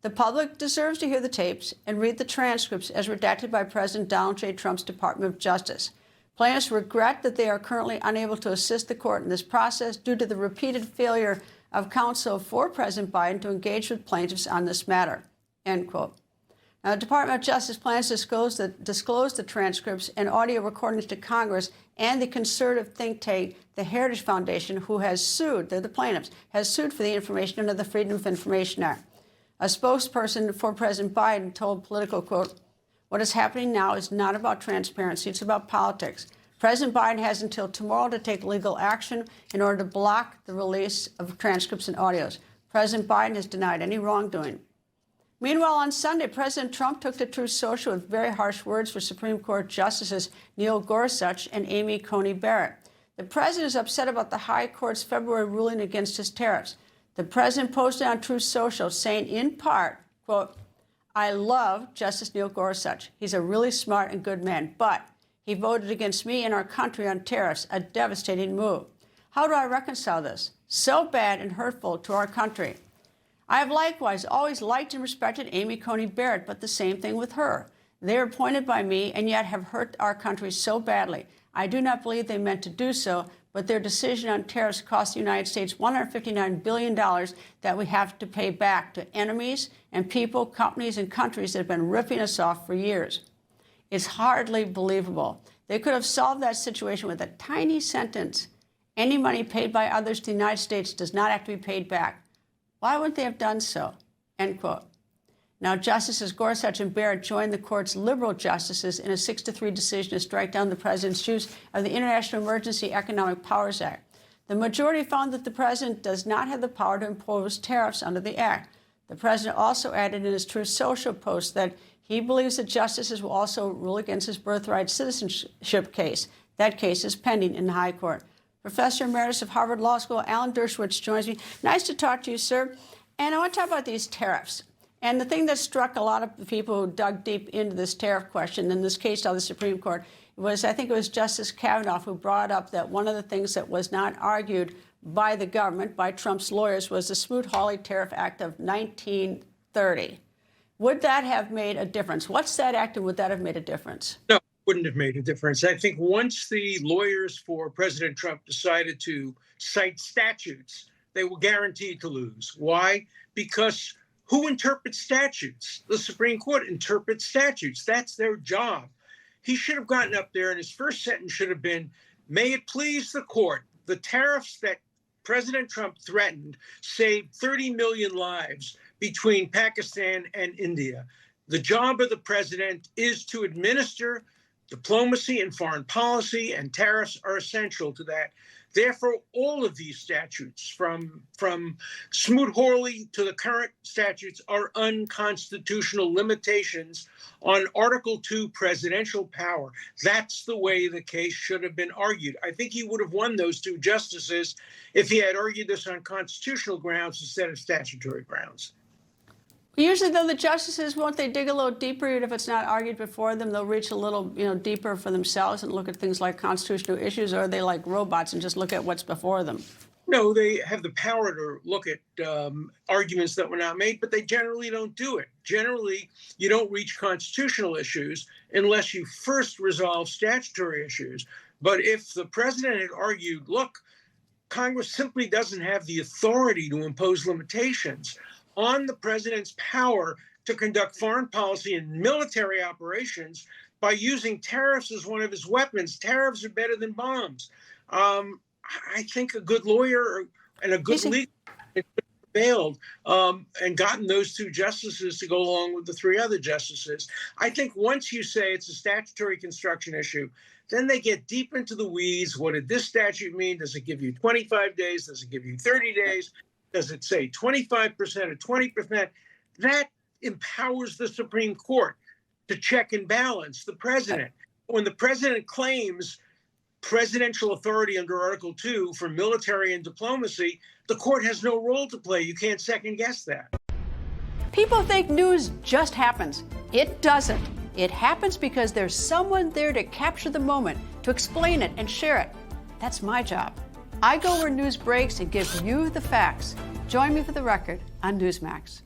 The public deserves to hear the tapes and read the transcripts as redacted by President Donald J. Trump's Department of Justice. Plaintiffs regret that they are currently unable to assist the court in this process due to the repeated failure of counsel for President Biden to engage with plaintiffs on this matter." End quote. Now, the Department of Justice plans to disclose the transcripts and audio recordings to Congress and the conservative think tank, the Heritage Foundation, who has sued, they're the plaintiffs, has sued for the information under the Freedom of Information Act. A spokesperson for President Biden told Politico, quote, "What is happening now is not about transparency, it's about politics. President Biden has until tomorrow to take legal action in order to block the release of transcripts and audios. President Biden has denied any wrongdoing." Meanwhile, on Sunday, President Trump took to Truth Social with very harsh words for Supreme Court Justices Neil Gorsuch and Amy Coney Barrett. The president is upset about the High Court's February ruling against his tariffs. The president posted on Truth Social saying, in part, quote, "I love Justice Neil Gorsuch. He's a really smart and good man, but he voted against me and our country on tariffs, a devastating move. How do I reconcile this? So bad and hurtful to our country. I have likewise always liked and respected Amy Coney Barrett, but the same thing with her. They are appointed by me and yet have hurt our country so badly. I do not believe they meant to do so, but their decision on tariffs cost the United States $159 billion that we have to pay back to enemies and people, companies, and countries that have been ripping us off for years. It's hardly believable. They could have solved that situation with a tiny sentence. Any money paid by others to the United States does not have to be paid back. Why wouldn't they have done so?" End quote. Now, Justices Gorsuch and Barrett joined the court's liberal justices in a 6-3 decision to strike down the president's use of the International Emergency Economic Powers Act. The majority found that the president does not have the power to impose tariffs under the act. The president also added in his Truth Social post that he believes that justices will also rule against his birthright citizenship case. That case is pending in the High Court. Professor Emeritus of Harvard Law School, Alan Dershowitz, joins me. Nice to talk to you, sir. And I want to talk about these tariffs. And the thing that struck a lot of the people who dug deep into this tariff question, in this case of the Supreme Court, was, I think it was Justice Kavanaugh who brought up that one of the things that was not argued by the government, by Trump's lawyers, was the Smoot-Hawley Tariff Act of 1930. Would that have made a difference? What's that act, and would that have made a difference? No. Wouldn't have made a difference. I think once the lawyers for President Trump decided to cite statutes, they were guaranteed to lose. Why? Because who interprets statutes? The Supreme Court interprets statutes. That's their job. He should have gotten up there, and his first sentence should have been, "May it please the court, the tariffs that President Trump threatened saved 30 million lives between Pakistan and India. The job of the president is to administer diplomacy and foreign policy, and tariffs are essential to that. Therefore, all of these statutes, from Smoot-Hawley to the current statutes, are unconstitutional limitations on Article 2 presidential power." That's the way the case should have been argued. I think he would have won those two justices if he had argued this on constitutional grounds instead of statutory grounds. Usually, though, the justices, won't they dig a little deeper? Even if it's not argued before them, they'll reach a little, deeper for themselves and look at things like constitutional issues, or are they like robots and just look at what's before them? No, they have the power to look at arguments that were not made, but they generally don't do it. Generally, you don't reach constitutional issues unless you first resolve statutory issues. But if the president had argued, look, Congress simply doesn't have the authority to impose limitations on the president's power to conduct foreign policy and military operations by using tariffs as one of his weapons. Tariffs are better than bombs. I think a good lawyer and a good legal prevailed and gotten those two justices to go along with the three other justices. I think once you say it's a statutory construction issue, then they get deep into the weeds. What did this statute mean? Does it give you 25 days? Does it give you 30 days? Does it say 25% or 20%? That empowers the Supreme Court to check and balance the president. When the president claims presidential authority under Article 2 for military and diplomacy, the court has no role to play. You can't second guess that. People think news just happens. It doesn't. It happens because there's someone there to capture the moment, to explain it and share it. That's my job. I go where news breaks and give you the facts. Join me for The Record on Newsmax.